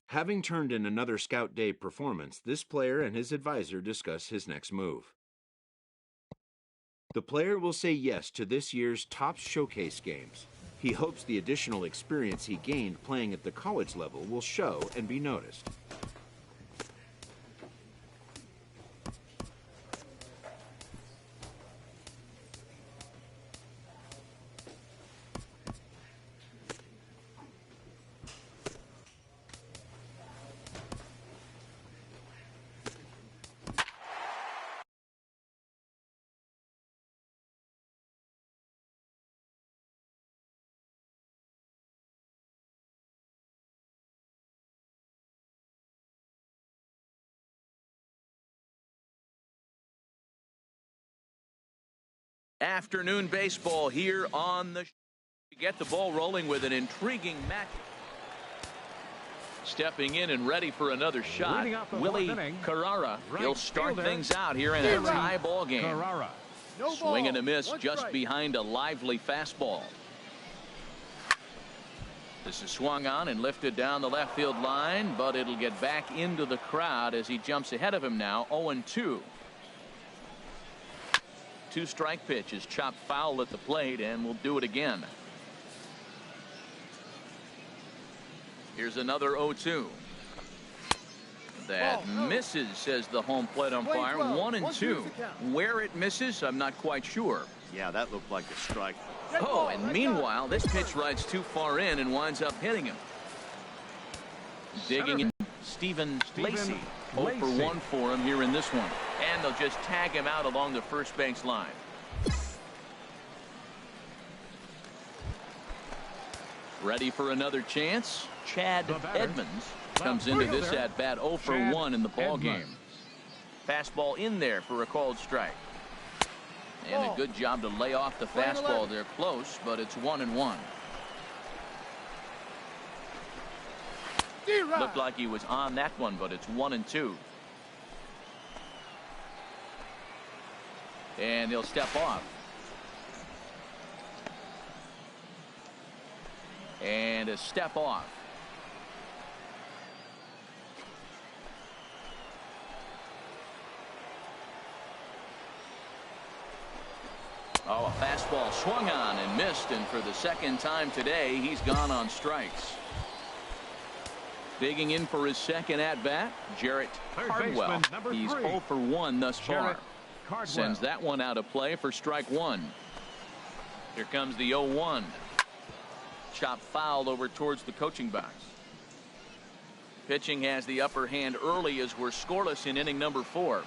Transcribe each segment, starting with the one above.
Having turned in another Scout Day performance, this player and his advisor discuss his next move. The player will say yes to this year's top showcase games. He hopes the additional experience he gained playing at the college level will show and be noticed. Afternoon baseball here on the get the ball rolling with an intriguing match. Stepping in and ready for another shot, Willie Carrara. He'll start things out here in a tie ball game. Swing and a miss just behind a lively fastball. This is swung on and lifted down the left field line, but it'll get back into the crowd as he jumps ahead of him now. 0-2. Two-strike pitch is chopped foul at the plate, and we'll do it again. Here's another 0-2. That misses, says the home plate umpire. 1-2. Where it misses, I'm not quite sure. Yeah, that looked like a strike. Oh, and meanwhile, this pitch rides too far in and winds up hitting him. Digging in, Stephen Lacey. 0 for 1 for him here in this one. And they'll just tag him out along the first base line. Ready for another chance. Chad Edmonds comes into this at bat 0 for 1 in the ball game. Fastball in there for a called strike. And a good job to lay off the fastball there close, but it's 1-1. Looked like he was on that one, but it's 1-2. And he'll step off. And a step off. Oh, a fastball swung on and missed, and for the second time today, he's gone on strikes. Digging in for his second at-bat, Jarrett Cardwell. He's 0 for 1 thus far. Sends that one out of play for strike one. Here comes the 0-1. Chop fouled over towards the coaching box. Pitching has the upper hand early as we're scoreless in inning number 4.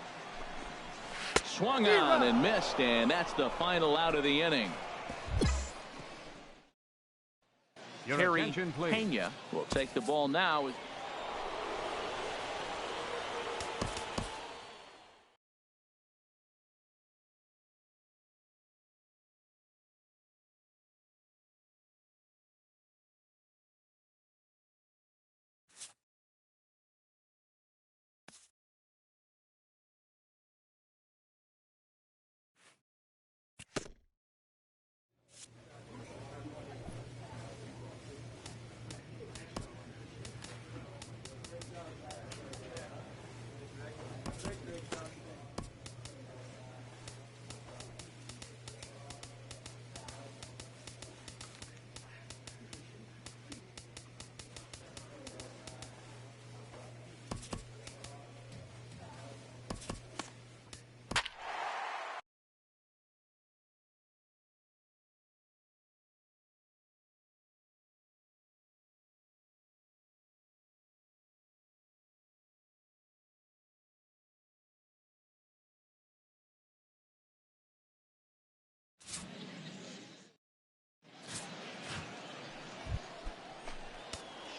Swung on and missed, and that's the final out of the inning. Terry Pena will take the ball now.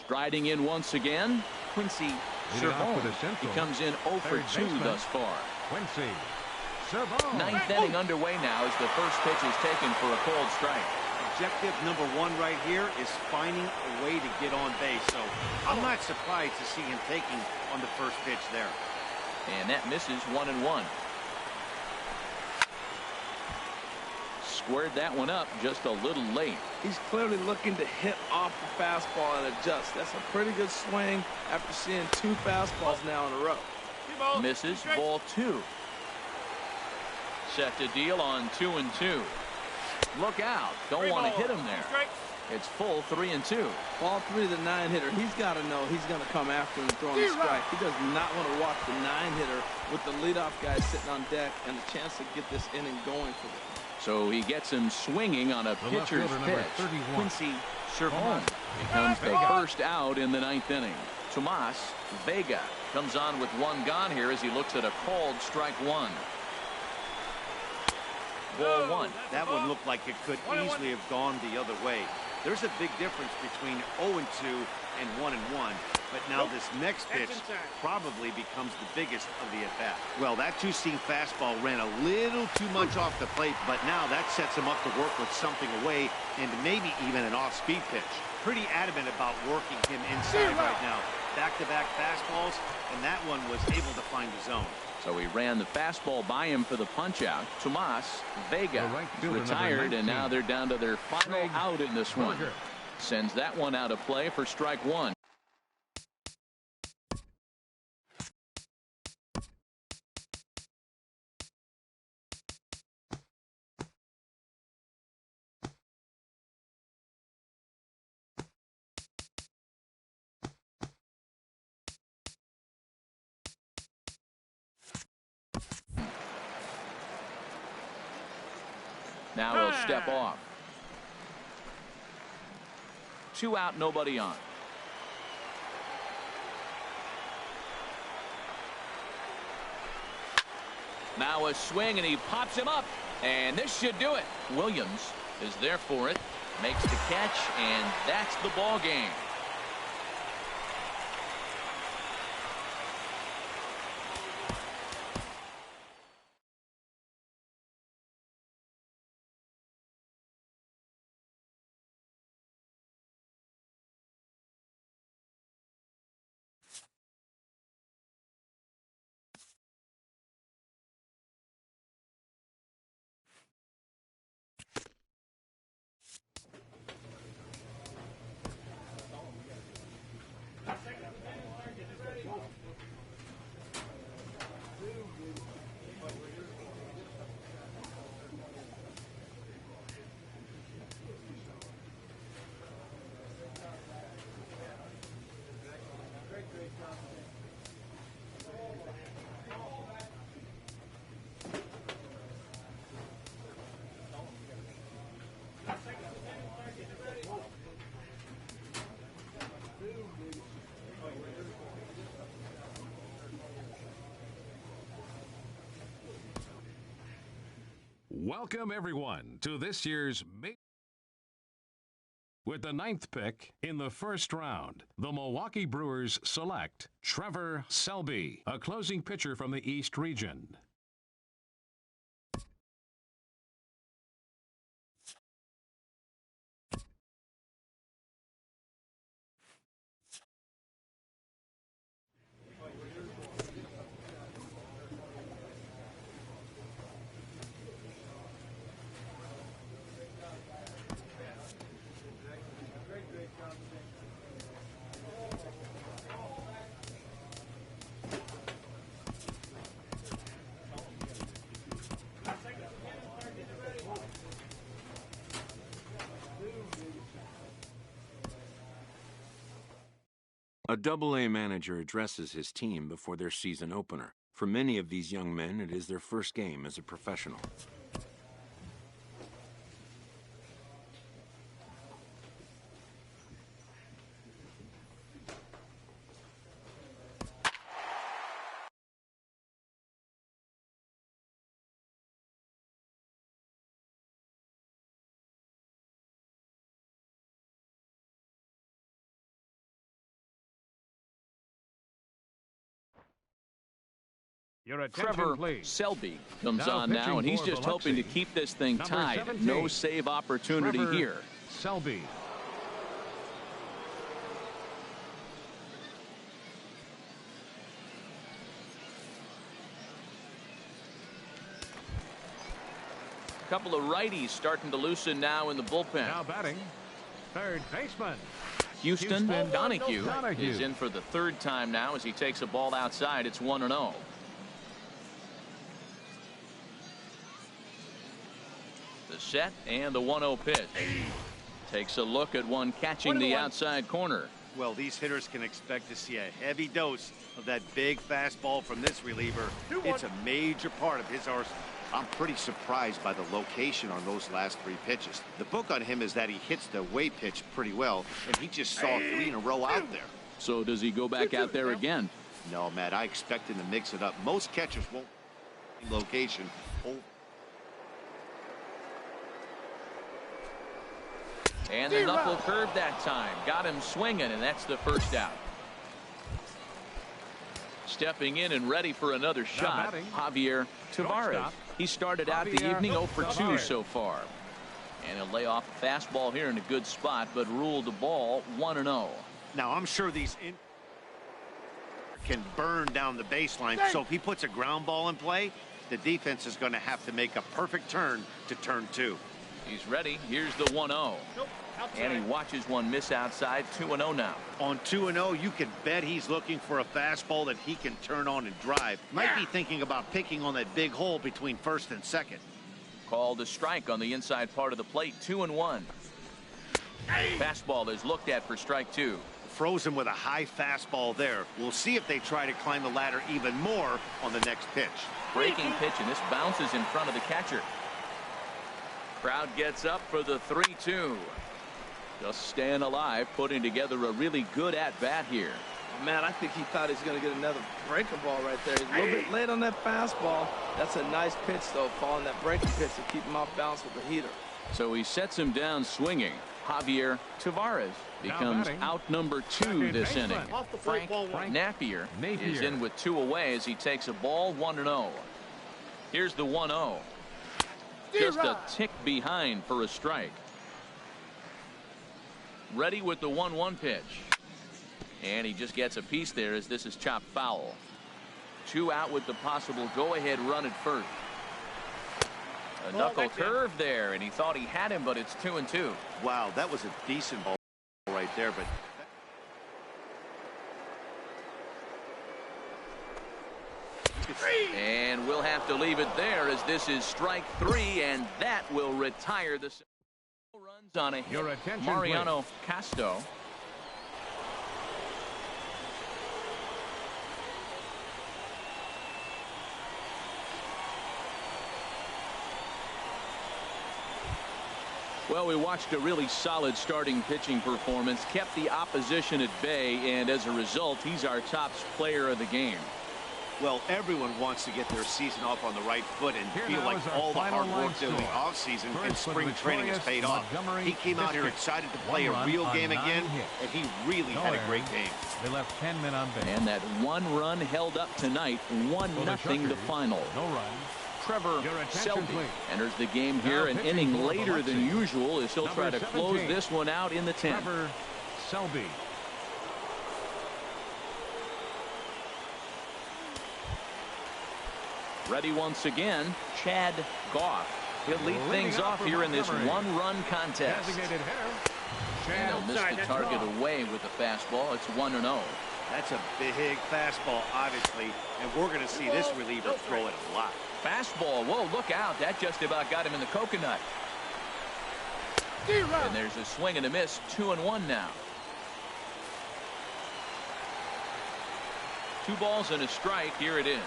Striding in once again, Quincy Servone. He comes in 0 for 2 thus far. Ninth inning underway now as the first pitch is taken for a called strike. Objective number 1 right here is finding a way to get on base. So I'm not surprised to see him taking on the first pitch there. And that misses 1-1. squared that one up just a little late. He's clearly looking to hit off the fastball and adjust. That's a pretty good swing after seeing 2 fastballs now in a row. Misses, ball 2. Set to deal on 2-2. Look out. Don't want to hit him there. It's full 3-2. Ball 3 to the 9-hitter. He's got to know he's going to come after him throwing a strike. He does not want to walk the 9-hitter with the leadoff guy sitting on deck and the chance to get this inning going for them. So he gets him swinging on a pitcher's pitch. Quincy Servon Becomes the first out in the 9th inning. Tomas Vega comes on with 1 gone here as he looks at a called strike 1. Ball 1. That one looked like it could easily have gone the other way. There's a big difference between 0-2 and 1-1, but now this next pitch probably becomes the biggest of the at-bat. Well, that two-seam fastball ran a little too much off the plate, but now that sets him up to work with something away and maybe even an off-speed pitch. Pretty adamant about working him inside right now. Back-to-back fastballs, and that one was able to find the zone. So he ran the fastball by him for the punch-out. Tomas Vega retired, and now they're down to their final out in this one. Sends that one out of play for strike 1. Now he'll step off. 2 out, nobody on. Now a swing, and he pops him up, and this should do it. Williams is there for it, makes the catch, and that's the ball game. Welcome, everyone, to this year's with the 9th pick in the first round, the Milwaukee Brewers select Trevor Selby, a closing pitcher from the East region. A Double-A manager addresses his team before their season opener. For many of these young men, it is their first game as a professional. Trevor Selby comes on now, and he's just hoping to keep this thing tied. 17. No save opportunity Trevor here. Selby. couple of righties starting to loosen now in the bullpen. Now batting, third baseman. Houston Donahue Donahue is in for the third time now as he takes a ball outside. It's 1-0. The set and the 1-0 pitch. Takes a look at one catching the outside corner. Well, these hitters can expect to see a heavy dose of that big fastball from this reliever. It's a major part of his arsenal. I'm pretty surprised by the location on those last 3 pitches. The book on him is that he hits the away pitch pretty well, and he just saw 3 in a row out there. So does he go back out there again? No, Matt, I expect him to mix it up. Most catchers won't location. And the knuckle curve that time. Got him swinging, and that's the first out. Stepping in and ready for another shot, Javier Tavares. He started out the evening 0 for 2 so far. And he'll lay off a fastball here in a good spot, but ruled the ball 1-0. Now, I'm sure these can burn down the baseline, so if he puts a ground ball in play, the defense is going to have to make a perfect turn to turn 2. He's ready. Here's the 1-0. And he watches one miss outside. 2-0 now. On 2-0, you can bet he's looking for a fastball that he can turn on and drive. Might be thinking about picking on that big hole between first and second. Called a strike on the inside part of the plate. 2-1. Fastball is looked at for strike 2. Frozen with a high fastball there. We'll see if they try to climb the ladder even more on the next pitch. Breaking pitch, and this bounces in front of the catcher. Crowd gets up for the 3-2. Just staying alive, putting together a really good at-bat here. Man, I think he thought he's going to get another breaker ball right there. He's a little bit late on that fastball. That's a nice pitch, though, following that breaking pitch to keep him off balance with the heater. So he sets him down swinging. Javier Tavares becomes out number 2 this inning. Frank Napier is in with 2 away as he takes a ball 1-0. Here's the 1-0. Just a tick behind for a strike. Ready with the 1-1 pitch. And he just gets a piece there as this is chopped foul. 2 out with the possible go-ahead run at first. A knuckle curve there, and he thought he had him, but it's 2-2. Wow, that was a decent ball right there, but and we'll have to leave it there as this is strike 3, and that will retire the runs on a hit. Mariano Casto. Well, we watched a really solid starting pitching performance, kept the opposition at bay, and as a result, he's our top player of the game. Well, everyone wants to get their season off on the right foot and feel like all the hard work in the offseason and spring training has paid off. He came out here excited to play a real game again, and he really had a great game. They left 10 men on base. And that 1 run held up tonight, 1-0 the final. No runs. Trevor Selby enters the game here an inning later than usual as he'll try to close this one out in the 10th. Trevor Selby. Ready once again, Chad Goff. He'll lead things off here in this 1-run contest. And he'll miss the target away with the fastball. It's 1-0. That's a big fastball, obviously, and we're going to see this reliever throw it a lot. Fastball. Whoa, look out. That just about got him in the coconut. And there's a swing and a miss. 2-1 now. 2 balls and a strike. Here it is.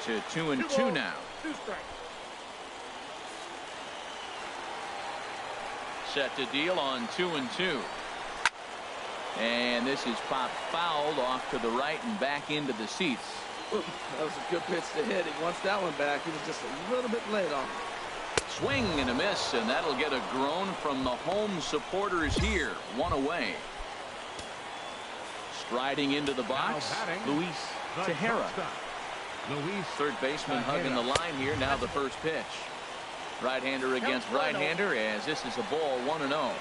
To 2-2 now. Set to deal on 2-2. And this is popped fouled off to the right and back into the seats. That was a good pitch to hit. He wants that one back. He was just a little bit late on it. Swing and a miss, and that'll get a groan from the home supporters here. 1 away. Striding into the box, Luis Tejera. Third baseman hugging the line here. Now the first pitch. Right-hander against right-hander as this is a ball 1-0.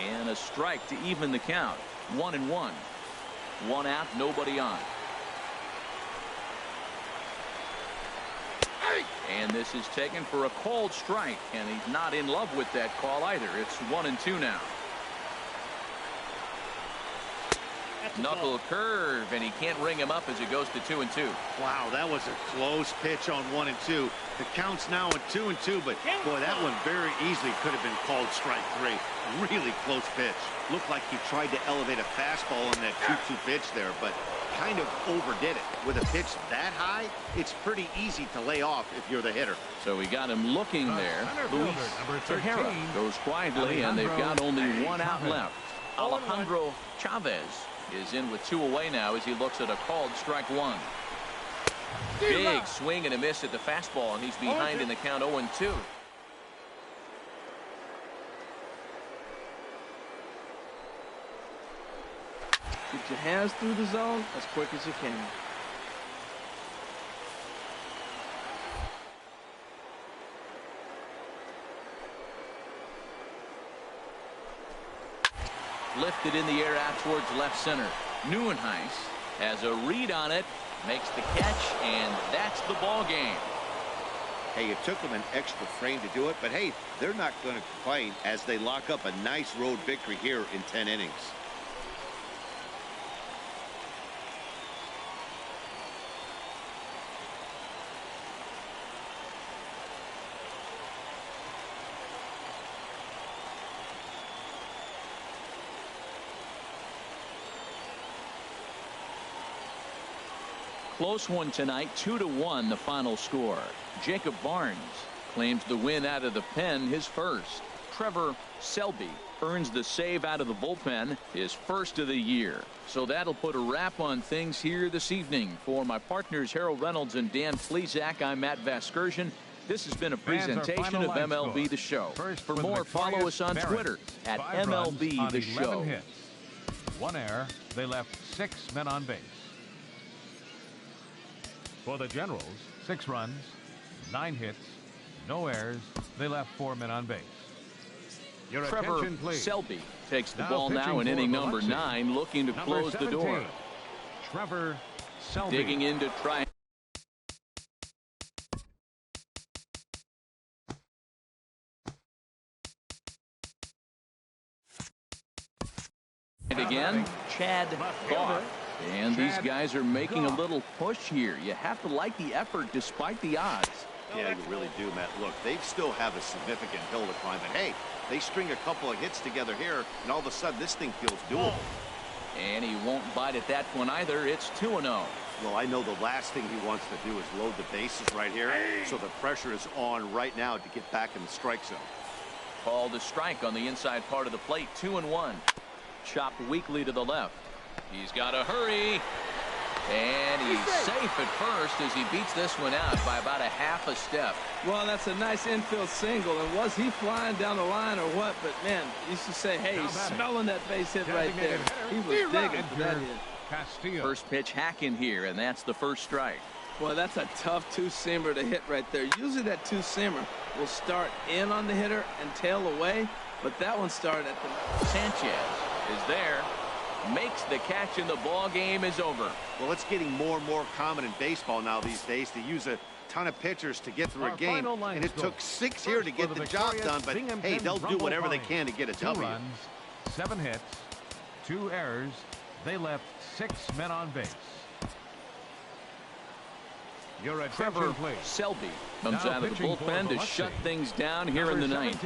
And a strike to even the count. 1-1. 1 out, nobody on. And this is taken for a called strike, and he's not in love with that call either. It's 1-2 now. Knuckle curve, and he can't ring him up as it goes to 2-2. Wow, that was a close pitch on 1-2. The count's now at 2-2, but boy, that one very easily could have been called strike 3. Really close pitch. Looked like he tried to elevate a fastball on that 2-2 pitch there, but kind of overdid it. With a pitch that high, it's pretty easy to lay off if you're the hitter. So we got him looking there. Luis Tejera goes quietly, and they've got only one out left. Alejandro Chavez is in with 2 away now as he looks at a called strike 1. Big swing and a miss at the fastball, and he's behind in the count 0-2. Get your hands through the zone as quick as you can. Lifted in the air out towards left center. Neuenhuis has a read on it, makes the catch, and that's the ball game. Hey, it took them an extra frame to do it, but hey, they're not going to complain as they lock up a nice road victory here in 10 innings. Close one tonight, 2-1 the final score. Jacob Barnes claims the win out of the pen, his first. Trevor Selby earns the save out of the bullpen, his first of the year. So that'll put a wrap on things here this evening. For my partners Harold Reynolds and Dan Plesac, I'm Matt Vasgersian. This has been a presentation of MLB The Show. For more, follow us on Twitter at MLB The Show. Hits. 1 error. They left 6 men on base. For the Generals, 6 runs, 9 hits, no errors. They left 4 men on base. Your Trevor attention, please. Selby takes the ball now in inning number 9, looking to close the door. Trevor Selby. Digging in to try. And again, Chad Goff. And these guys are making a little push here. You have to like the effort despite the odds. Yeah, you really do, Matt. Look, they still have a significant hill to climb, but hey, they string a couple of hits together here, and all of a sudden this thing feels doable. And he won't bite at that one either. It's 2-0. Well, I know the last thing he wants to do is load the bases right here, so the pressure is on right now to get back in the strike zone. Called a strike on the inside part of the plate, 2-1. Chopped weakly to the left. He's got to hurry. And he's safe at first as he beats this one out by about a half a step. Well, that's a nice infield single. And was he flying down the line or what? But, man, you should say, hey, he's smelling that base hit right there. He was digging for that hit. Castillo. First pitch hacking here, and that's the first strike. Boy, that's a tough two-seamer to hit right there. Usually that two-seamer will start in on the hitter and tail away, but that one started at the... Sanchez is there, makes the catch, and the ball game is over. Well, it's getting more and more common in baseball now these days to use a ton of pitchers to get through a game, and it took 6 here to get the job done, but hey, they'll do whatever they can to get a 2 W. runs, 7 hits, 2 errors. They left 6 men on base. Your Trevor Selby comes out of the bullpen to shut things down here in the ninth.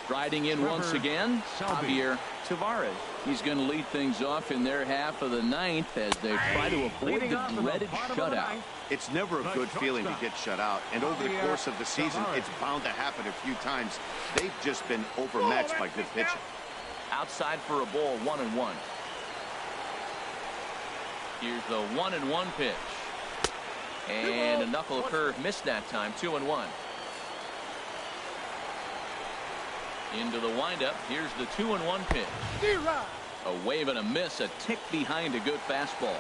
Riding in once again, Javier Tavares. He's going to lead things off in their half of the ninth as they try to avoid the dreaded shutout. It's never a good feeling to get shut out, and over the course of the season, it's bound to happen a few times. They've just been overmatched by good pitching. Outside for a ball, 1-1. Here's the 1-1 pitch. And a knuckle curve missed that time, 2-1. Into the windup. Here's the 2-1 pitch. A wave and a miss, a tick behind a good fastball.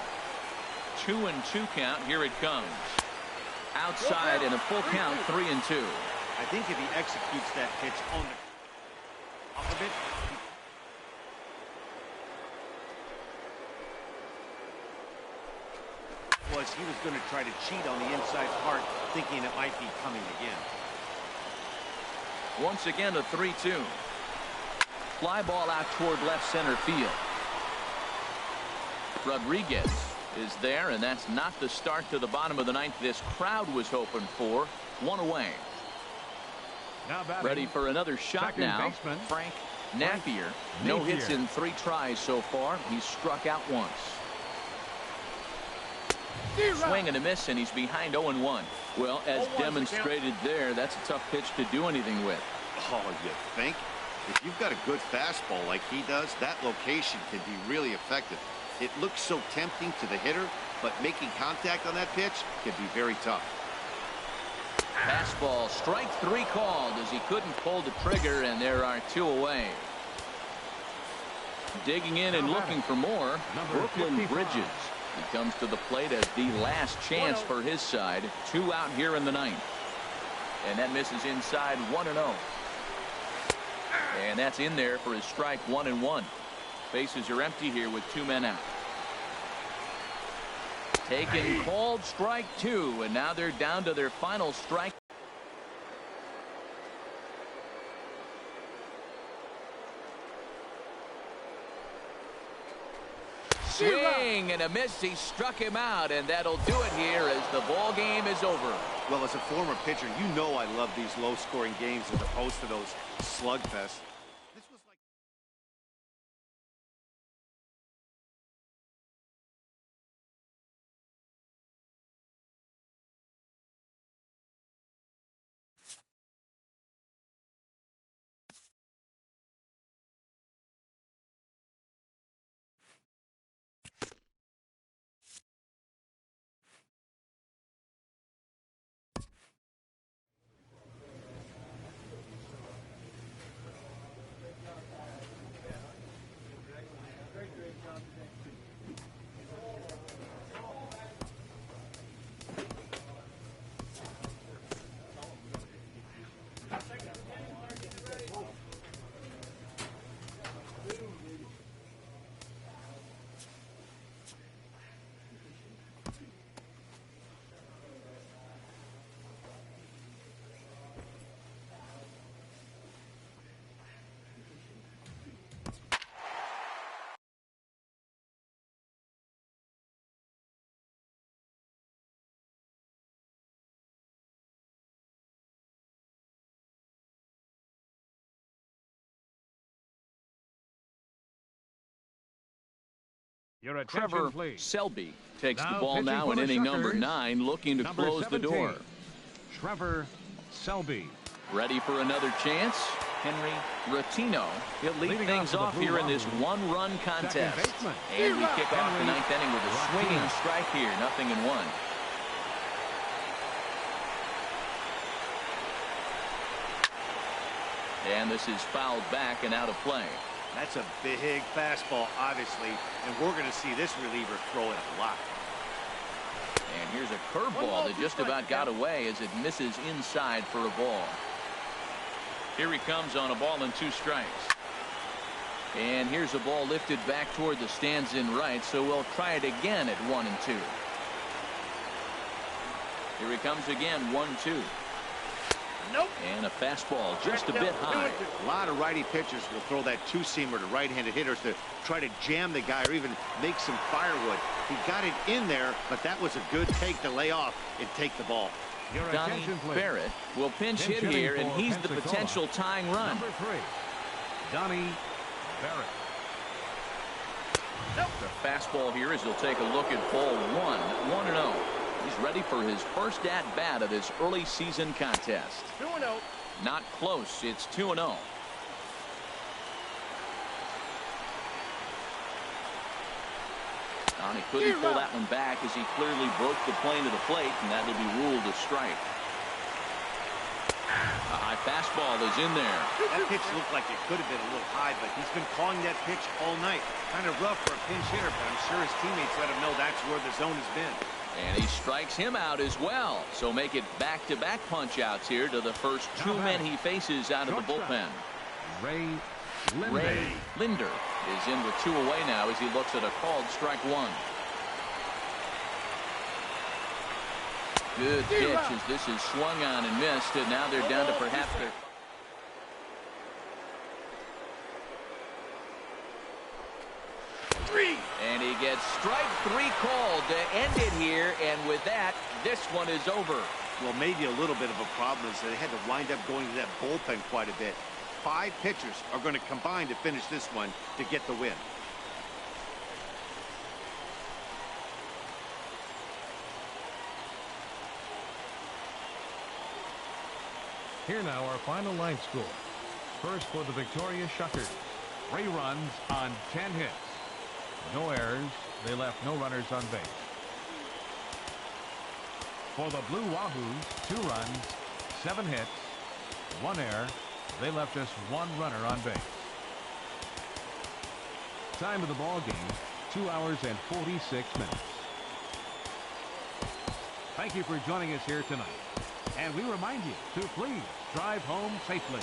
2-2 count. Here it comes. Outside and a full count, 3-2. I think if he executes that pitch on the off of it. Boy, because he was going to try to cheat on the inside part, thinking it might be coming again. Once again, a 3-2. Fly ball out toward left center field. Rodriguez is there, and that's not the start to the bottom of the ninth this crowd was hoping for. One away. Now batting, ready for another shot now. Baseman, Frank Napier. No hits in 3 tries so far. He's struck out once. Swing and a miss, and he's behind 0-1. Well, as demonstrated there, that's a tough pitch to do anything with. Oh, you think? If you've got a good fastball like he does, that location can be really effective. It looks so tempting to the hitter, but making contact on that pitch can be very tough. Fastball, strike 3 called as he couldn't pull the trigger, and there are 2 away. Digging in and looking for more, Brooklyn Bridges. He comes to the plate as the last chance for his side. 2 out here in the ninth. And that misses inside 1-0. And that's in there for his strike 1-1. Bases are empty here with 2 men out. Taken, called strike 2, and now they're down to their final strike. Swing and a miss. He struck him out, and that'll do it here as the ball game is over. Well, as a former pitcher, you know I love these low-scoring games as opposed to those slugfests. This was like your attention, Trevor please. Selby takes Now the ball pitching now for in the inning number Shuckers, 9, looking to number close 17, the door. Trevor Selby. Ready for another chance. Henry Rotino. He'll lead Leading things off off for the here Blue in this Bombers, one-run contest. baseman, And we kick off the Henry 9th inning with a swinging Rotino. strike here. 0-1. And this is fouled back and out of play. that's a big fastball, obviously, and we're going to see this reliever throw it a lot. And here's a curveball that just about got away as it misses inside for a ball. Here he comes on a ball and 2 strikes. And here's a ball lifted back toward the stands in right, so we'll try it again at 1-2. Here he comes again, 1-2. Nope. And a fastball just a bit high. A lot of righty pitchers will throw that 2-seamer to right-handed hitters to try to jam the guy or even make some firewood. He got it in there, but that was a good take to lay off and take the ball. Your Donnie attention, please. Barrett will pinch hit Pinch here, hitting and for he's the Pensacola. potential tying run. Number 3, Donnie Barrett. The fastball here as he'll take a look at ball 1-0. He's ready for his first at-bat of this early season contest. 2-0. Not close. It's 2-0. Donnie couldn't pull that one back as he clearly broke the plane to the plate, and that'll be ruled a strike. A high fastball is in there. That pitch looked like it could have been a little high, but he's been calling that pitch all night. Kind of rough for a pinch hitter, but I'm sure his teammates let him know that's where the zone has been. And he strikes him out as well. So make it back-to-back punch-outs here to the first 2 men he faces out of the bullpen. Ray Linder. Ray Linder is in with 2 away now as he looks at a called strike 1. Good pitch as this is swung on and missed, and now they're down to perhaps their... And he gets strike 3 called to end it here, and with that, this one is over. Well, maybe a little bit of a problem is they had to wind up going to that bullpen quite a bit. 5 pitchers are going to combine to finish this one to get the win. Here now, our final line score. First for the victorious Shuckers. 3 runs on 10 hits. No errors. They left no runners on base. For the Blue Wahoos, 2 runs, 7 hits, 1 error. They left us 1 runner on base. Time of the ball game, 2 hours and 46 minutes. Thank you for joining us here tonight. And we remind you to please drive home safely.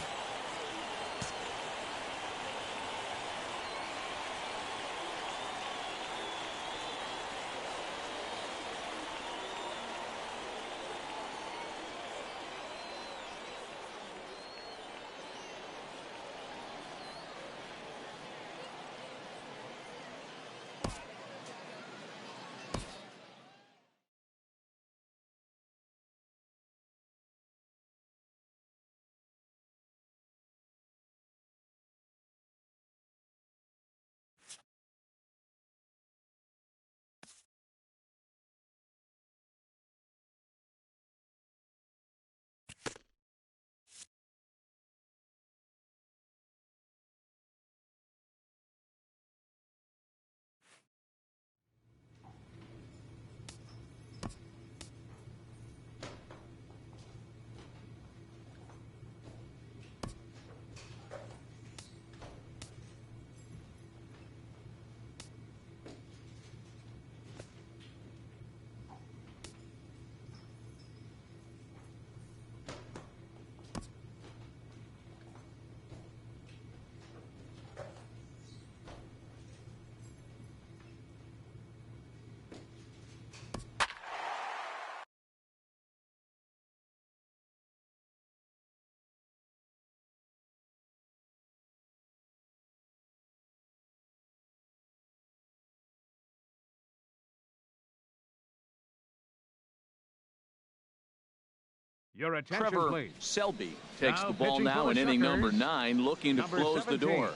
Your attention, Trevor please. Selby takes Now the ball pitching now for in the inning number Shuckers, 9, looking to number close 17, the door.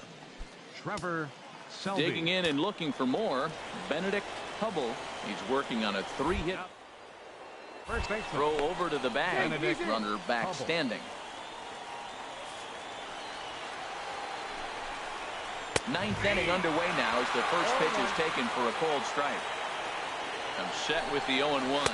Trevor Selby. Digging in and looking for more, Benedict Hubble. He's working on a 3-hit First baseman. throw over to the bag. Benedict Runner back Hubble. standing. 9th inning underway now as the first pitch is taken for a called strike. I'm set with the 0-1.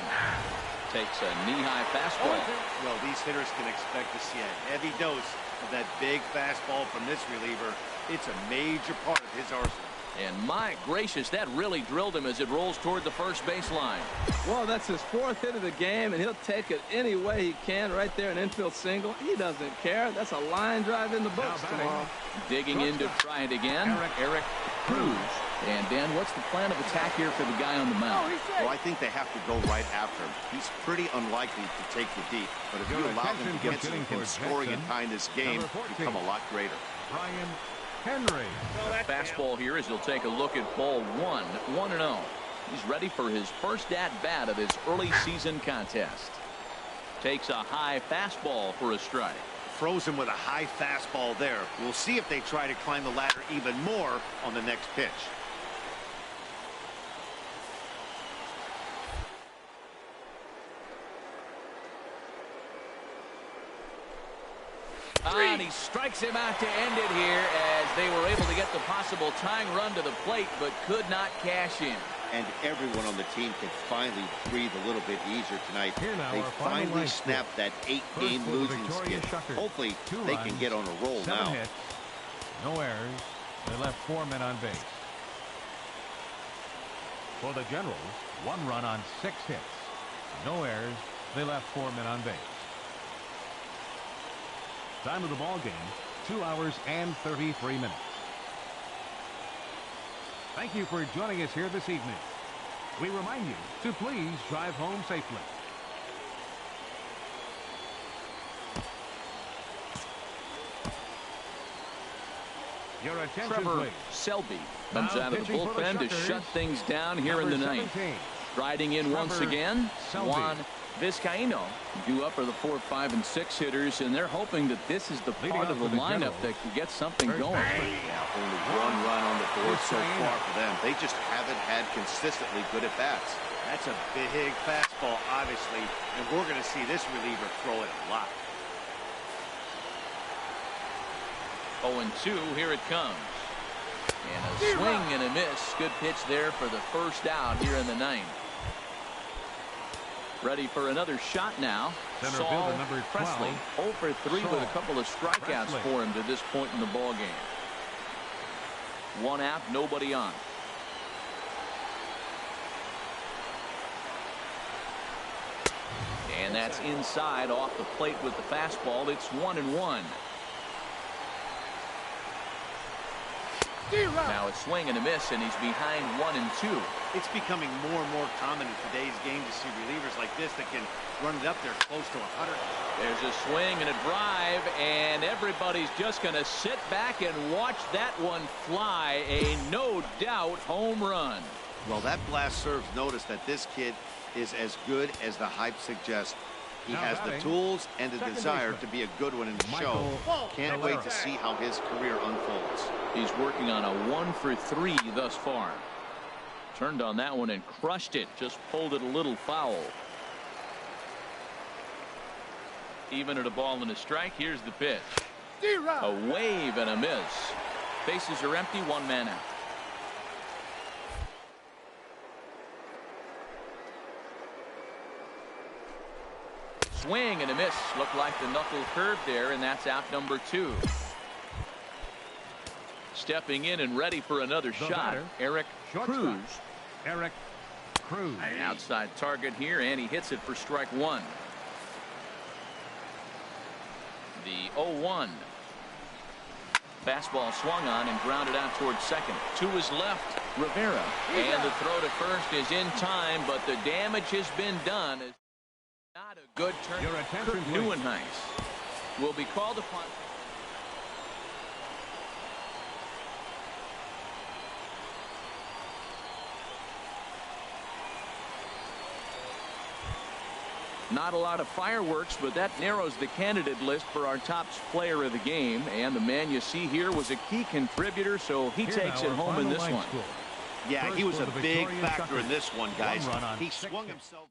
Takes a knee-high fastball. Well, these hitters can expect to see a heavy dose of that big fastball from this reliever. It's a major part of his arsenal. And my gracious, that really drilled him as it rolls toward the first baseline. Well, that's his 4th hit of the game, and he'll take it any way he can right there, an infield single. He doesn't care. That's a line drive in the books tomorrow. Digging in to try it again, Eric Cruz. And Dan, what's the plan of attack here for the guy on the mound? Well, I think they have to go right after him. He's pretty unlikely to take the deep, but if you allow him to get some him scoring and tying this game, become a lot greater. Brian Henry. Fastball here as he'll take a look at ball 1, 1-0. He's ready for his first at-bat of his early season contest. Takes a high fastball for a strike. Froze him with a high fastball there. We'll see if they try to climb the ladder even more on the next pitch. And he strikes him out to end it here as they were able to get the possible tying run to the plate but could not cash in. And everyone on the team can finally breathe a little bit easier tonight. Here now, they our final finally line snapped that 8-game for the losing victorious skid. Shuckers. Hopefully 2 they runs, can get on a roll 7 now. hits, no errors. They left 4 men on base. For the Generals, 1 run on 6 hits, no errors. They left 4 men on base. Time of the ball game, 2 hours and 33 minutes. Thank you for joining us here this evening. We remind you to please drive home safely. Your attention, Trevor please. Selby comes Now out of the pitching for the bullpen to Shuckers, shut things down here in number the ninth. 17, Riding in once Trevor again, Selby. Juan Vizcaíno. Due up are the 4, 5, and 6 hitters, and they're hoping that this is the Leading part off of the for the lineup Generals, that can get something first going. baseman. Yeah, only one run on the board so far for them. They just haven't had consistently good at-bats. That's a big fastball, obviously, and we're going to see this reliever throw it a lot. 0-2, here it comes. And a swing and a miss. Good pitch there for the first out here in the ninth. Ready for another shot now. Center Saul fielder number 12. Presley 0 for 3 with a couple of strikeouts Presley. for him to this point in the ball game. One out, nobody on. And that's inside off the plate with the fastball. It's 1-1. Now a swing and a miss, and he's behind 1-2. It's becoming more and more common in today's game to see relievers like this that can run it up there close to 100. There's a swing and a drive, and everybody's just going to sit back and watch that one fly. A no doubt home run. Well, that blast serves notice that this kid is as good as the hype suggests. He Now has the batting, tools and the second desire baseman, to be a good one in the show. Michael Can't wait to Valera. see how his career unfolds. He's working on a 1 for 3 thus far. Turned on that one and crushed it. Just pulled it a little foul. Even at a ball and a strike, here's the pitch. A wave and a miss. Bases are empty, 1 man out. Swing and a miss. Looked like the knuckle curve there, and that's out number 2. Stepping in and ready for another shot, batter, Eric shortstop. Cruz. Eric Cruz. An outside target here, and he hits it for strike 1. The 0-1. Fastball swung on and grounded out towards second. To his left, Rivera. And the throw to first is in time, but the damage has been done. Not a good turn. Your attention, Kurt please. Neuenhuis will be called upon. Not a lot of fireworks, but that narrows the candidate list for our top player of the game. And the man you see here was a key contributor, so he Here takes now it our home in final this line one. score. Yeah, First he was for a the big Victoria factor in Shuckers. this one, guys. One run on He 6 swung hits. himself.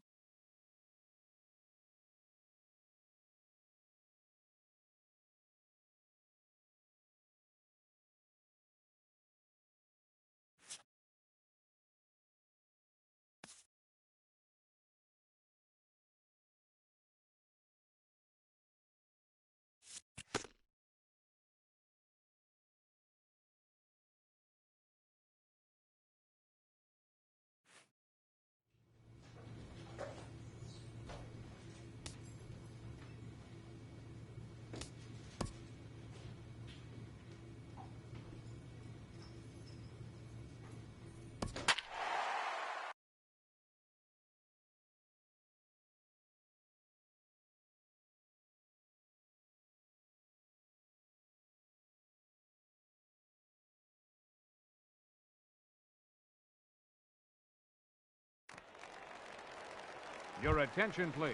Your attention, please.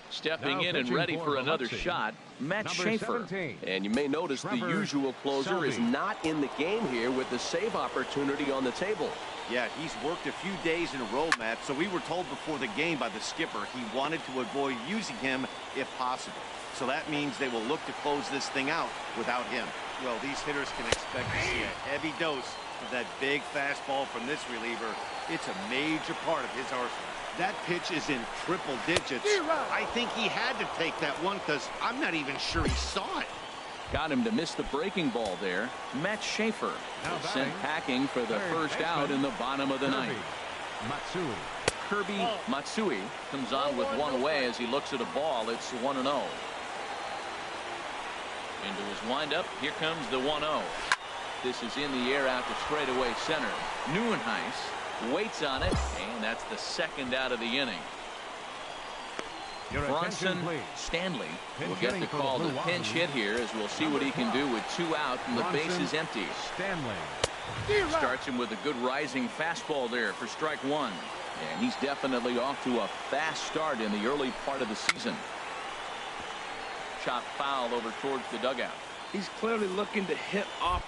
Stepping Now in and pitching ready for for another Biloxi, shot, Matt number Schaefer. 17. And you may notice Trevor the usual closer is Selby. not in the game here with the save opportunity on the table. Yeah, he's worked a few days in a row, Matt, so we were told before the game by the skipper he wanted to avoid using him if possible. So that means they will look to close this thing out without him. Well, these hitters can expect to see a heavy dose of that big fastball from this reliever. It's a major part of his arsenal. That pitch is in triple digits. I think he had to take that one because I'm not even sure he saw it. Got him to miss the breaking ball there. Matt Schaefer Now was sent batting, packing for the third first out baseman, in the bottom of the Kirby ninth. Matsui. Kirby Matsui comes on with one away as he looks at a ball. It's 1-0. Into his windup. Here comes the 1-0. This is in the air out to straightaway center. Neuenhuis waits on it, and that's the second out of the inning. Bronson Stanley will get the call to pinch hit here, as we'll see what he can do with 2 out and the base is empty. Starts him with a good rising fastball there for strike 1. And he's definitely off to a fast start in the early part of the season. Chop foul over towards the dugout. He's clearly looking to hit off.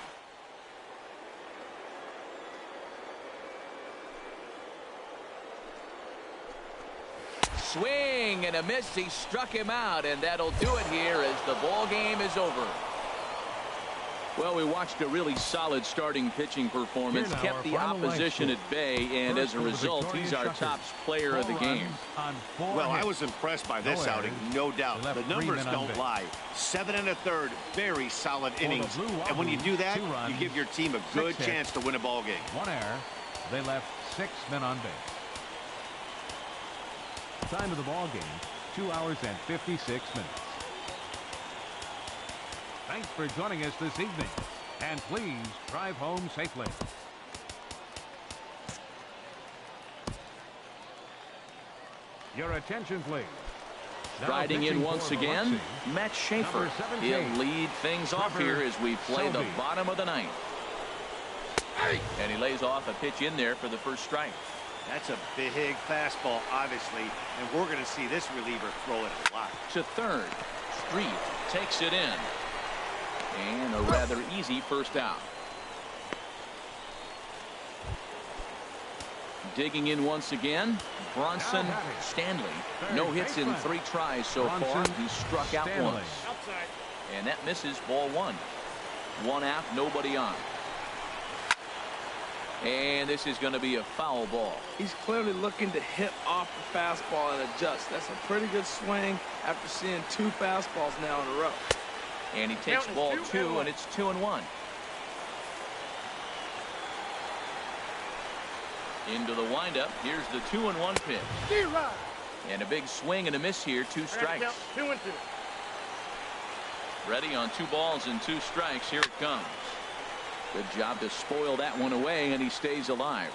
Swing and a miss. He struck him out, and that'll do it here as the ball game is over. Well, we watched a really solid starting pitching performance, kept the opposition at bay, and as a result, he's our top player of the game. Well, I was impressed by this outing, no doubt. The numbers don't lie. 7 1/3, very solid innings. And when you do that, you give your team a good chance to win a ball game. 1 error. They left 6 men on base. Time of the ball game, 2 hours and 56 minutes. Thanks for joining us this evening, and please drive home safely. Your attention, please. Riding in once again, Matt Schaefer. He'll lead things off here as we play the bottom of the 9th. And he lays off a pitch in there for the first strike. That's a big fastball, obviously, and we're going to see this reliever throw it a lot. To third, Street takes it in. And a rather easy first out. Digging in once again, Bronson Stanley. No hits in 3 tries so far. He's struck out once. And that misses ball 1. 1 out, nobody on. And this is going to be a foul ball. He's clearly looking to hit off the fastball and adjust. That's a pretty good swing after seeing 2 fastballs now in a row. And he takes ball 2, and it's 2-1. Into the windup. Here's the 2-1 pitch. And a big swing and a miss here. 2 strikes. 2-2. Ready on 2 balls and 2 strikes. Here it comes. Good job to spoil that one away, and he stays alive.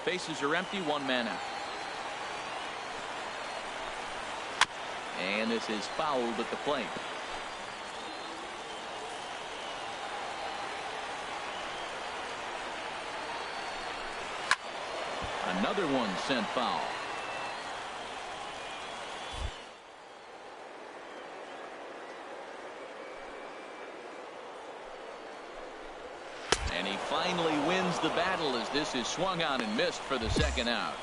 Bases are empty. 1 man out. And this is fouled at the plate. Another one sent foul. And he finally wins the battle as this is swung on and missed for the 2nd out.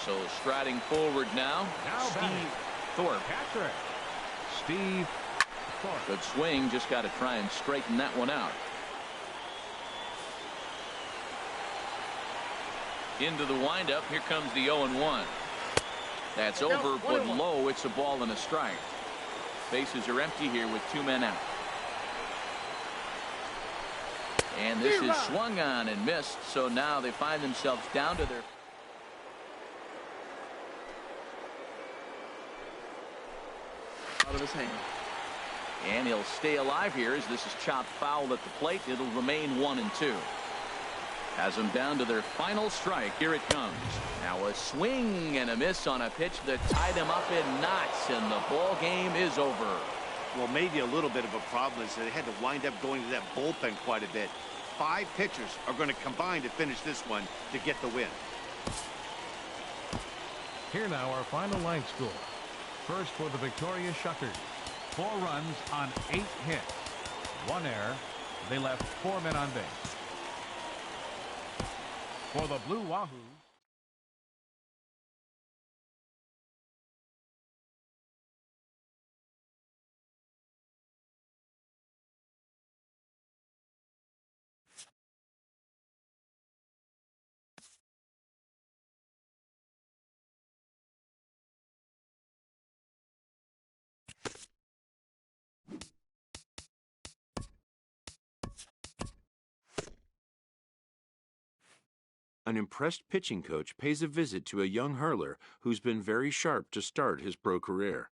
So striding forward now Steve Thorpe. Steve Thorpe. Good swing. Just got to try and straighten that one out. Into the windup. Here comes the 0-1. That's over, but low. It's a ball and a strike. Bases are empty here with 2 men out. And this is swung on and missed. So now they find themselves down to their. Out of his hand. And he'll stay alive here as this is chopped foul at the plate. It'll remain 1-2. Has them down to their final strike. Here it comes. Now a swing and a miss on a pitch that tied him up in knots, and the ball game is over. Well, maybe a little bit of a problem is that they had to wind up going to that bullpen quite a bit. 5 pitchers are going to combine to finish this one to get the win. Here now our final line score. First for the Victoria Shuckers. 4 runs on 8 hits. 1 error. They left 4 men on base. For the Blue Wahoos. An impressed pitching coach pays a visit to a young hurler who's been very sharp to start his pro career.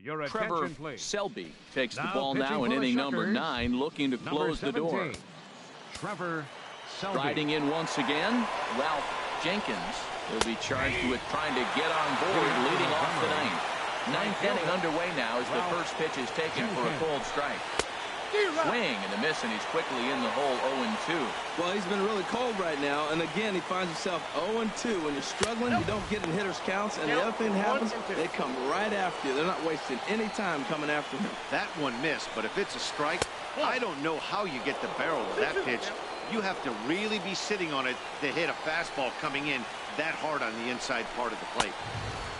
Your Trevor attention, please. Selby takes the Now ball pitching now in for the inning number Shuckers, 9, looking to close the door. 17, Trevor Selby. Riding in once again, Ralph Jenkins will be charged with trying to get on board, leading off the ninth. Ninth inning underway now as the first pitch is taken for a cold strike. Swing and a miss, and he's quickly in the hole 0-2. Well, he's been really cold right now, and again, he finds himself 0-2. When you're struggling, you don't get in hitters' counts, and the other thing that happens, they come right after you. They're not wasting any time coming after him. That one missed, but if it's a strike, I don't know how you get the barrel of that pitch. You have to really be sitting on it to hit a fastball coming in that hard on the inside part of the plate.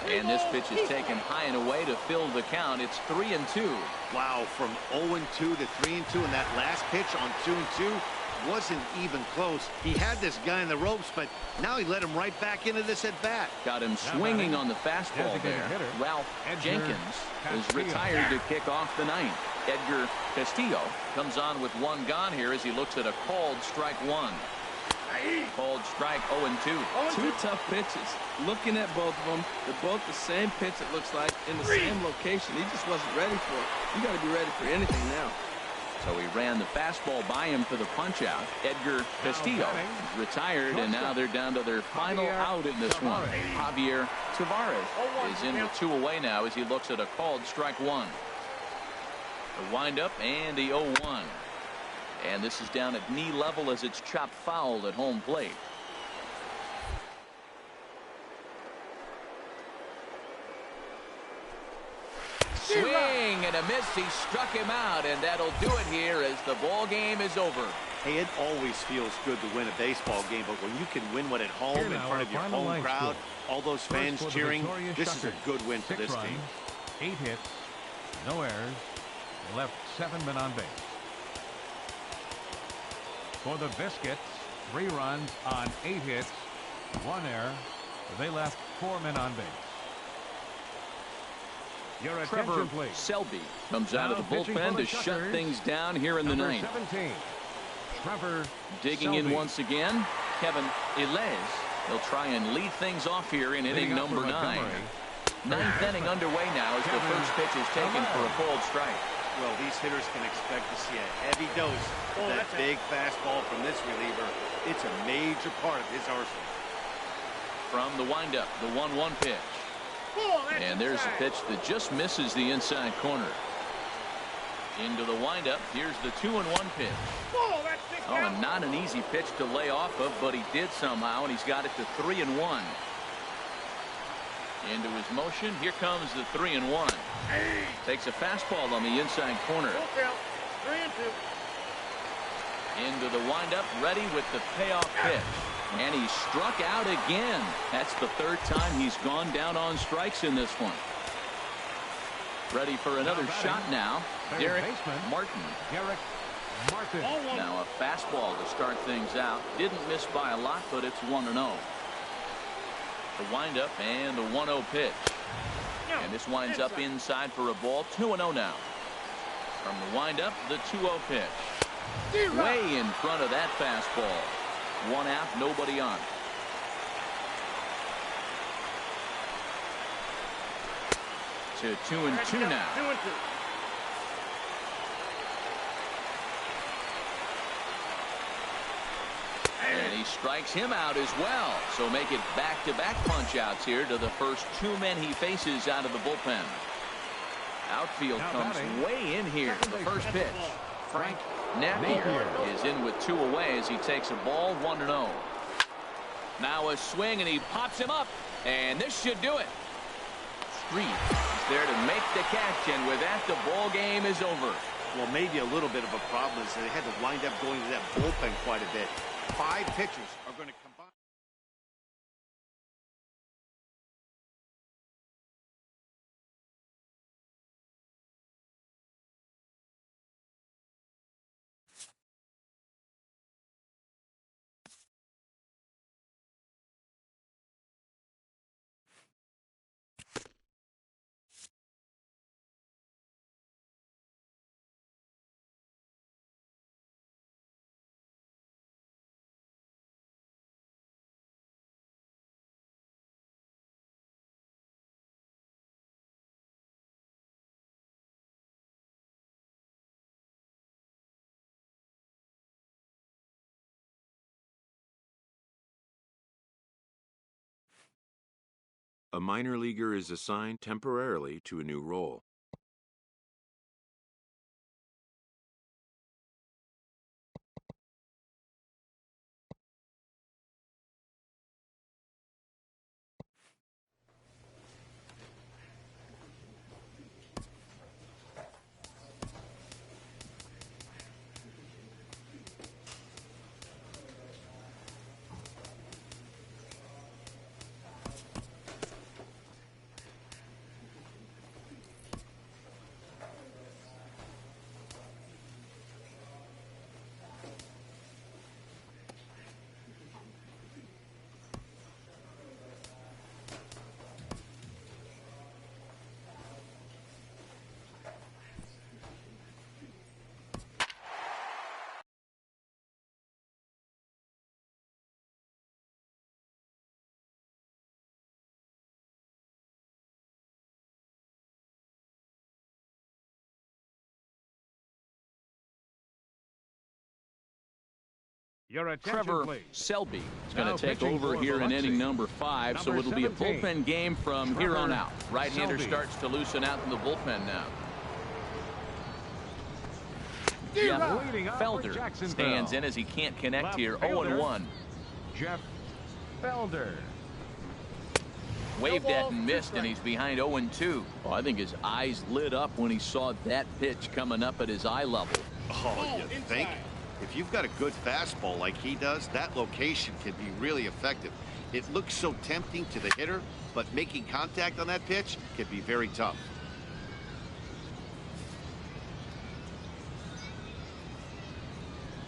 And this pitch is taken high and away to fill the count. It's 3-2. Wow, from 0-2 to 3-2, and that last pitch on 2-2 wasn't even close. He had this guy in the ropes, but now he let him right back into this at bat. Got him swinging on the fastball there. Ralph Jenkins is retired to kick off the ninth. Edgar Castillo comes on with one gone here as he looks at a called strike one. Called strike 0-2. Two tough pitches. Looking at both of them, they're both the same pitch, it looks like, in the same location. He just wasn't ready for it. You got to be ready for anything now. So he ran the fastball by him for the punch out. Edgar Castillo is retired, and now they're down to their final out in this one. Javier Tavares is in with 2 away now as he looks at a called strike one. The windup and the 0-1. And this is down at knee level as it's chopped foul at home plate. Swing and a miss. He struck him out, and that'll do it here as the ball game is over. Hey, it always feels good to win a baseball game, but when you can win one at home in front of your home crowd, all those fans cheering, this is a good win for this team. 8 hits, no errors. They left 7 men on base. For the Biscuits, 3 runs on 8 hits, 1 error. They left 4 men on base. Your Trevor attention, please. Selby comes out of the bullpen to shut things down here in the ninth. 17, Trevor Digging Selby. in once again, Kevin Ilez. He'll try and lead things off here in inning number 9. Ninth inning underway now as the first pitch is taken for a cold strike. Well, these hitters can expect to see a heavy dose of that big fastball from this reliever. It's a major part of his arsenal. From the windup, the 1-1 pitch. And there's a pitch that just misses the inside corner. Into the windup, here's the 2-1 pitch. Oh, and not an easy pitch to lay off of, but he did somehow, and he's got it to 3-1. Into his motion, here comes the 3-1. Takes a fastball on the inside corner. 3-2. Into the windup, ready with the payoff pitch. And he struck out again. That's the 3rd time he's gone down on strikes in this one. Ready for another shot now. Derek Martin. Now a fastball to start things out. Didn't miss by a lot, but it's 1-0. The windup and the 1-0 pitch. And this winds up inside for a ball. 2-0 now. From the windup, the 2-0 pitch. Way in front of that fastball. 1 out, nobody on. To 2-2 now. 2-2. And he strikes him out as well. So make it back-to-back punch-outs here to the first 2 men he faces out of the bullpen. Outfield comes way in here. The first pitch. Frank Napier is in with 2 away as he takes a ball 1-0. Now a swing, and he pops him up. And this should do it. Street is there to make the catch, and with that, the ball game is over. Well, maybe a little bit of a problem is they had to wind up going to that bullpen quite a bit. 5 pitchers are going to combine. A minor leaguer is assigned temporarily to a new role. Your attention, Trevor please. Selby is going Now to take pitching over for here in Biloxi. inning number 5, so Number it'll be a 17, bullpen game from here on Trevor out. Right-hander Selby. starts to loosen out in the bullpen now. Jeff Jeff Felder stands in as he can't connect Left here. fielder. 0-1. Jeff Felder. Waved at and missed, and he's behind 0-2. Oh, I think his eyes lit up when he saw that pitch coming up at his eye level. Oh, you think? If you've got a good fastball like he does, that location can be really effective. It looks so tempting to the hitter, but making contact on that pitch can be very tough.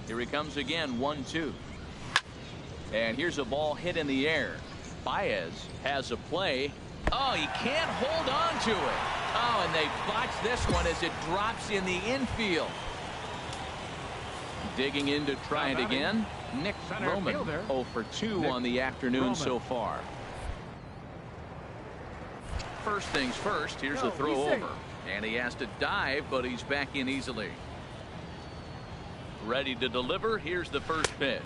Here he comes again, 1-2. And here's a ball hit in the air. Baez has a play. Oh, he can't hold on to it. Oh, and they botch this one as it drops in the infield. Digging in to try it again. Nick Center Roman, fielder. 0 for 2 on the afternoon Roman. so far. First things first, here's the throw over. And he has to dive, but he's back in easily. Ready to deliver. Here's the first pitch.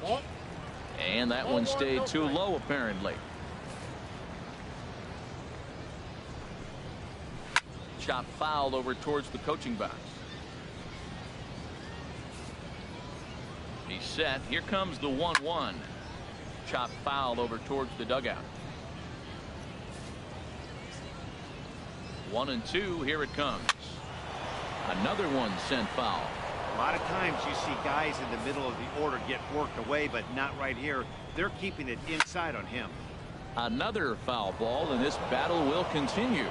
And that one stayed too low, apparently. Chop foul over towards the coaching box. He's set. Here comes the 1-1. Chop foul over towards the dugout. 1-2. Here it comes. Another one sent foul. A lot of times you see guys in the middle of the order get worked away, but not right here. They're keeping it inside on him. Another foul ball, and this battle will continue.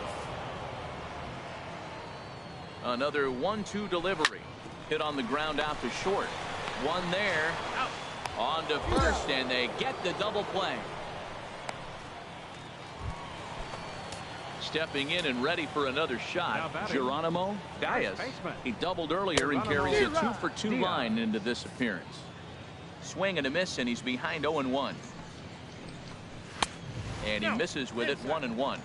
Another 1-2 delivery. Hit on the ground out to short. One there. Out. On to first, and they get the double play. Stepping in and ready for another shot, Geronimo Diaz. He doubled earlier and carries a 2 for 2 line into this appearance. Swing and a miss, and he's behind 0-1. And he misses with it, 1-1.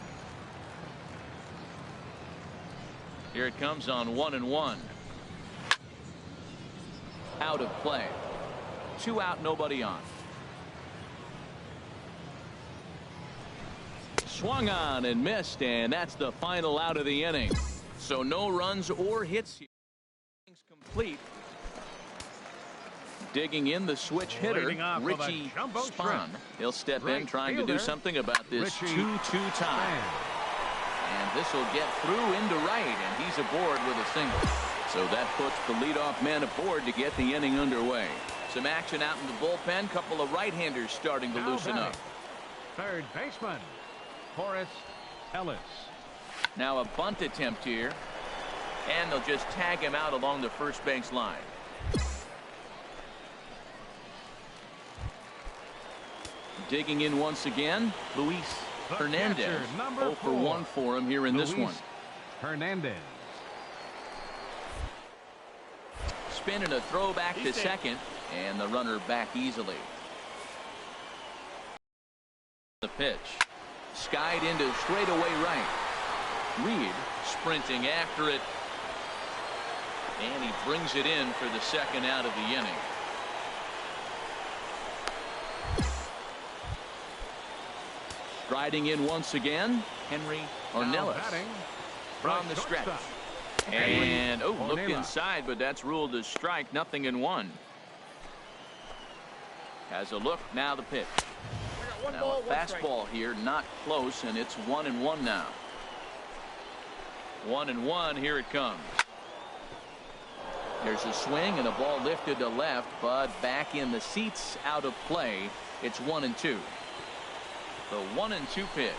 Here it comes on 1-1. Out of play. 2 out, nobody on. Swung on and missed, and that's the final out of the inning. So no runs or hits here. Complete. Digging in the switch hitter, Richie Spahn. He'll step in trying to do something about this 2-2 tie. And this will get through into right, and he's aboard with a single. So that puts the leadoff man aboard to get the inning underway. Some action out in the bullpen. Couple of right-handers starting to loosen up. Third baseman, Horace Ellis. Now a bunt attempt here. And they'll just tag him out along the first base line. Digging in once again, Luis Hernandez. 0 for 1 for him here in this one. Hernandez. Spin and a throw back to second, and the runner back easily. The pitch. Skied into straightaway right. Reed sprinting after it. And he brings it in for the second out of the inning. Striding in once again, Henry Ornelas from the stretch. And, looked inside, but that's ruled a strike. 0-1. Has a look. Now the pitch. Now a fastball here, not close, and it's 1-1 now. 1-1. Here it comes. There's a swing and a ball lifted to left, but back in the seats, out of play. It's 1-2. The 1-2 pitch.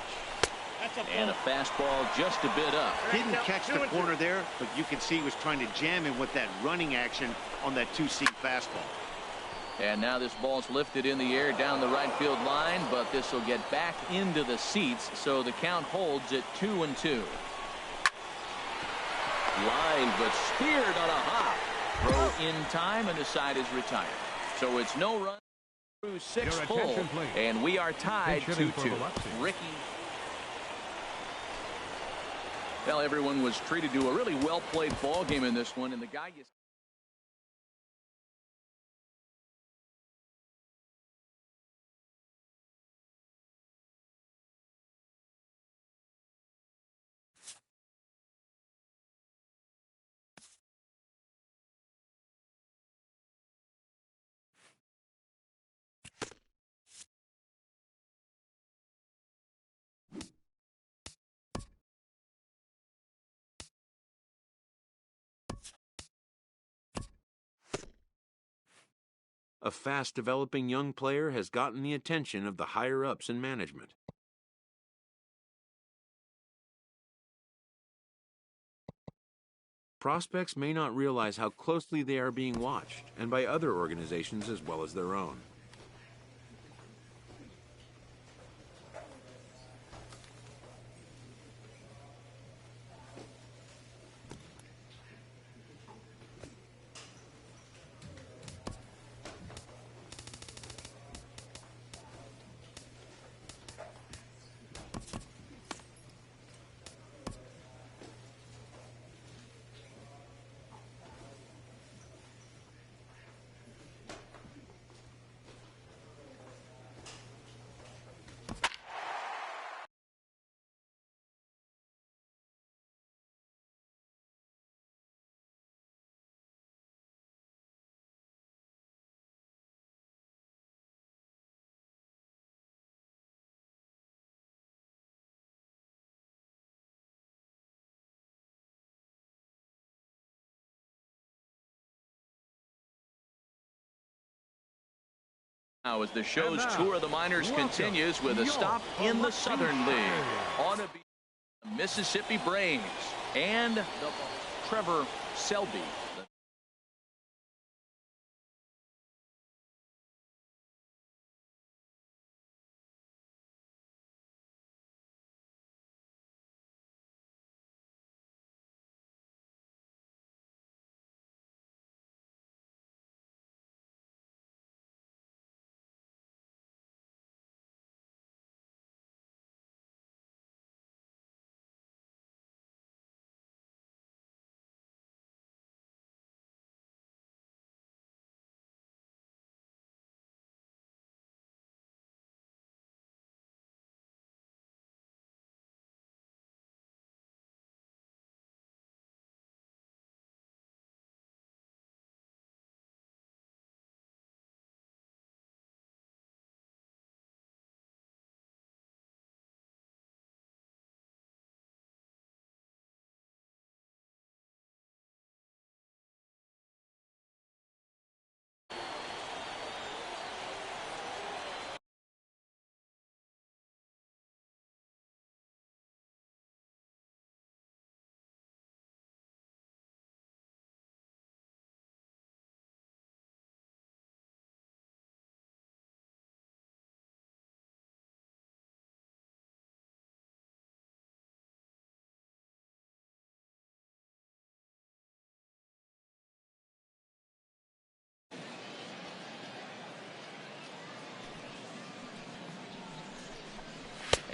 And a fastball just a bit up. Didn't catch the corner there, but you can see he was trying to jam him with that running action on that two-seam fastball. And now this ball's lifted in the air down the right field line, but this will get back into the seats, so the count holds at 2-2. Line, but speared on a hop. Throw in time, and the side is retired. So it's no run through 6 full, and we are tied 2-2. Ricky. Well, everyone was treated to a really well-played ball game in this one, and the guy you A fast-developing young player has gotten the attention of the higher-ups in management. Prospects may not realize how closely they are being watched, and by other organizations as well as their own. Now as the show's tour of the minors continues with a stop in the Southern League. On to be the Mississippi Braves and the Trevor Selby.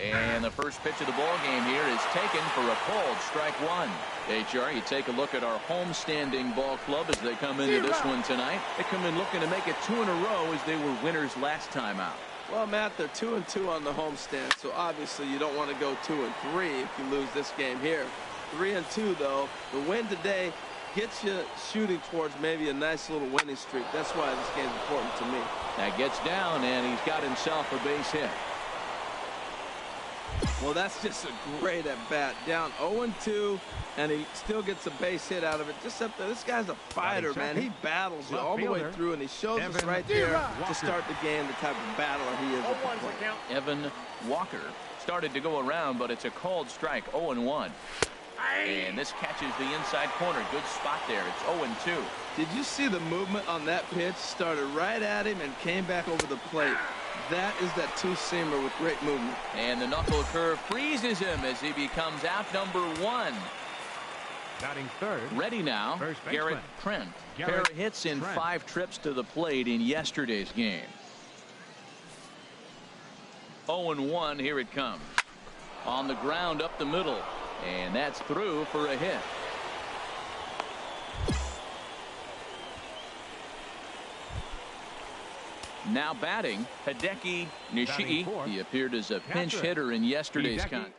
And the first pitch of the ball game here is taken for a called strike one. HR, you take a look at our homestanding ball club as they come into this one tonight. They come in looking to make it 2 in a row as they were winners last time out. Well, Matt, they're 2-2 on the homestand, so obviously you don't want to go 2-3 if you lose this game here. 3-2, though. The win today gets you shooting towards maybe a nice little winning streak. That's why this game's important to me. That gets down, and he's got himself a base hit. Well, that's just a great at-bat. Down 0-2, and he still gets a base hit out of it. Just up there. This guy's a fighter, man. He battles you all the way through, and he shows us right there to start the game the type of battler he is at the plate. Evan Walker started to go around, but it's a called strike, 0-1. And this catches the inside corner. Good spot there. It's 0-2. Did you see the movement on that pitch? Started right at him and came back over the plate. That is that two-seamer with great movement. And the knuckle curve freezes him as he becomes out number 1. Batting third. Ready now, Garrett Trent. Pair of hits in 5 trips to the plate in yesterday's game. 0-1, here it comes. On the ground up the middle. And that's through for a hit. Now batting, Hideki Nishii. He appeared as a pinch hitter in yesterday's contest.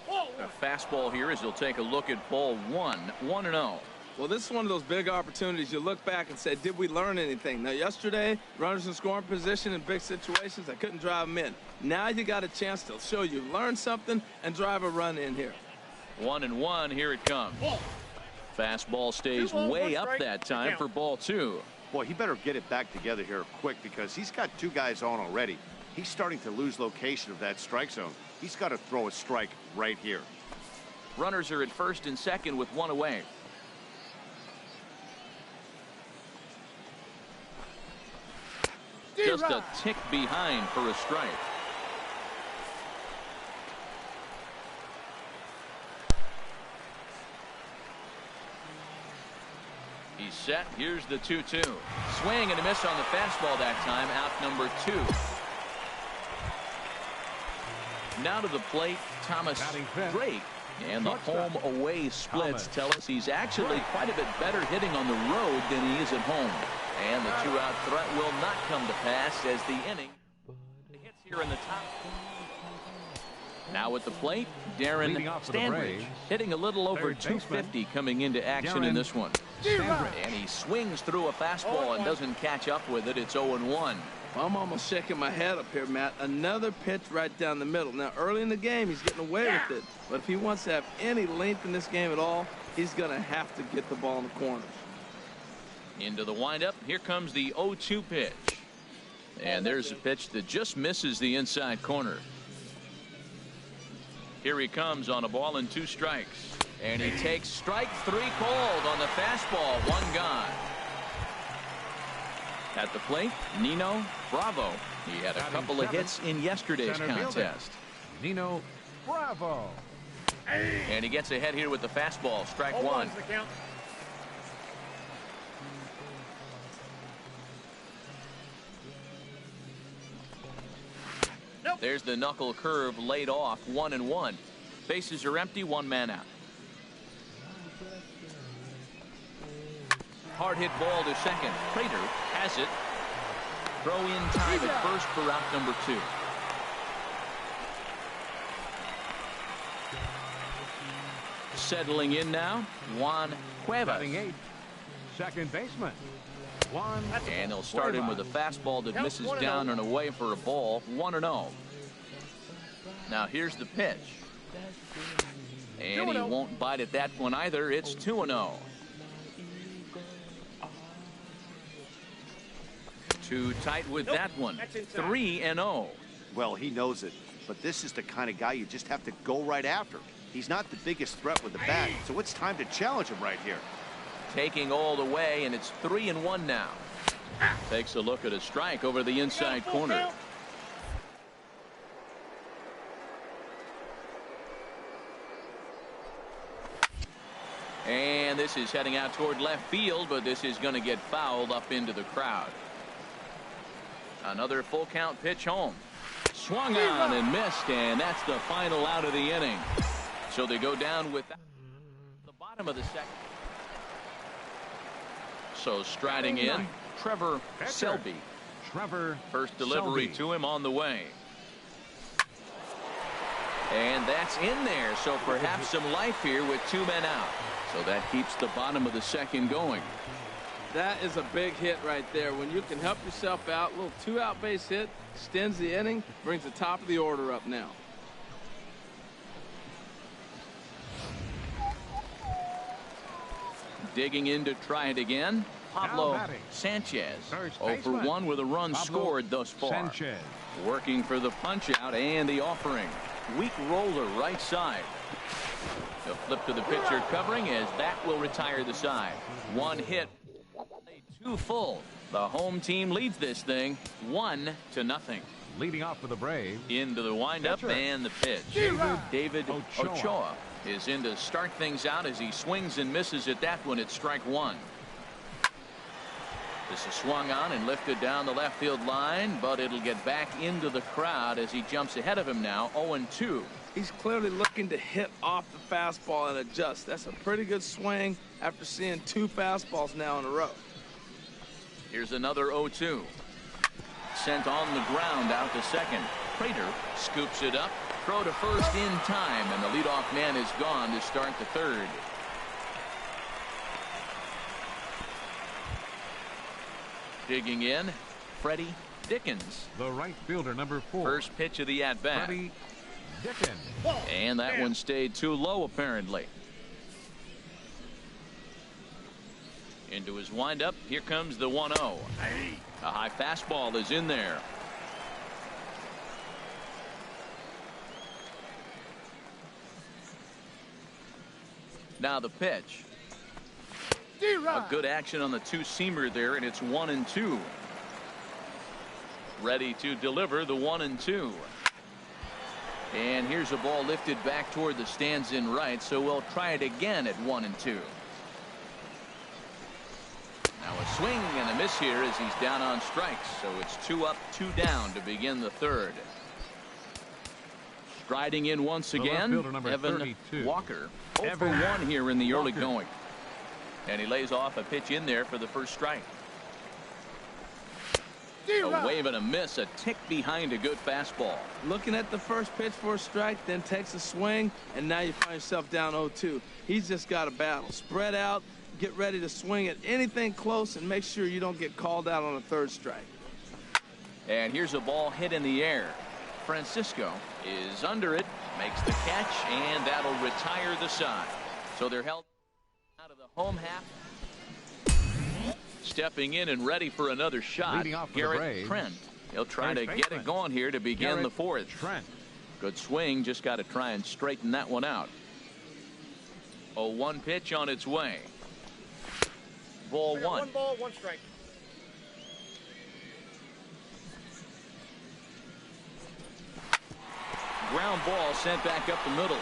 A fastball here as he'll take a look at ball 1. 1-0. Well, this is one of those big opportunities you look back and say, did we learn anything? Now, yesterday, runners in scoring position in big situations, I couldn't drive them in. Now you got a chance to show you learned something and drive a run in here. 1-1, here it comes. Fastball stays way up that time for ball 2. Boy, he better get it back together here quick because he's got 2 guys on already. He's starting to lose location of that strike zone. He's got to throw a strike right here. Runners are at first and second with 1 away. Just a tick behind for a strike. He's set. Here's the 2-2. Swing and a miss on the fastball that time. Out number 2. Now to the plate, Thomas Drake. And the home-away splits tell us he's actually quite a bit better hitting on the road than he is at home. And the 2-out threat will not come to pass as the inning hits here in the top. Now at the plate, Darren Stanbridge hitting a little over 250 coming into action in this one. And he swings through a fastball and doesn't catch up with it. It's 0-1. I'm almost shaking my head up here, Matt. Another pitch right down the middle. Now, early in the game, he's getting away with it. But if he wants to have any length in this game at all, he's going to have to get the ball in the corners. Into the windup. Here comes the 0-2 pitch. And there's a pitch that just misses the inside corner. Here he comes on a ball and 2 strikes. And he takes strike 3 called on the fastball. 1 gone. At the plate, Nino Bravo. He had a couple of hits in yesterday's contest. Nino Bravo. And he gets ahead here with the fastball. Strike 1. There's the knuckle curve laid off. 1-1. Bases are empty. 1 man out. Hard hit ball to second. Prater has it. Throw in time at first for out number 2. Settling in now, Juan Cuevas. Second baseman. Juan. And they'll start him with a fastball that misses down and away for a ball. 1-0. Now here's the pitch. And he won't bite at that one either. It's 2-0. Too tight with that one. 3-0. Well, he knows it, but this is the kind of guy you just have to go right after. He's not the biggest threat with the bat, so it's time to challenge him right here. Taking all the way, and it's 3-1 now. Takes a look at a strike over the inside corner. And this is heading out toward left field, but this is going to get fouled up into the crowd. Another full count pitch home. Swung on and missed, and that's the final out of the inning. So they go down with the bottom of the second. So striding in, Trevor Selby. Trevor First delivery Selby. to him on the way. And that's in there, so perhaps some life here with 2 men out. So that keeps the bottom of the second going. That is a big hit right there. When you can help yourself out, a little 2-out base hit, extends the inning, brings the top of the order up now. Digging in to try it again, Pablo Sanchez. 0 for 1 with a run scored thus far. Sanchez. Working for the punch out and the offering. Weak roller right side. The flip to the pitcher covering as that will retire the side. 1 hit, 2 full. The home team leads this thing 1-0. Leading off for the Braves. Into the windup and the pitch. David Ochoa is in to start things out as he swings and misses at that one at strike 1. This is swung on and lifted down the left field line, but it'll get back into the crowd as he jumps ahead of him now. 0-2. He's clearly looking to hit off the fastball and adjust. That's a pretty good swing after seeing 2 fastballs now in a row. Here's another 0-2. Sent on the ground out to second. Prater scoops it up. Throw to first in time, and the leadoff man is gone to start the third. Digging in, Freddie Dickens. The right fielder, number 4. First pitch of the at-bat. Freddie Dickens. And that one stayed too low, apparently. Into his windup. Here comes the 1-0. A high fastball is in there. Now the pitch. A good action on the 2-seamer there, and it's 1-2. Ready to deliver the 1-2. And here's a ball lifted back toward the stands in right, so we'll try it again at 1-2. Now a swing and a miss here as he's down on strikes, so it's 2 up, 2 down to begin the third. Striding in once again, Evan 32. Walker. 0 for 1 here in the early going. And he lays off a pitch in there for the first strike. A wave and a miss, a tick behind a good fastball. Looking at the first pitch for a strike, then takes a swing, and now you find yourself down 0-2. He's just got a battle. Spread out, get ready to swing at anything close, and make sure you don't get called out on a third strike. And here's a ball hit in the air. Francisco is under it, makes the catch, and that'll retire the side. So they're held out of the home half. Stepping in and ready for another shot, Garrett Trent. He'll try to get it going here to begin the fourth. Trent. Good swing, just got to try and straighten that one out. 0-1 pitch on its way. Ball 1. 1 ball, 1 strike. Ground ball sent back up the middle.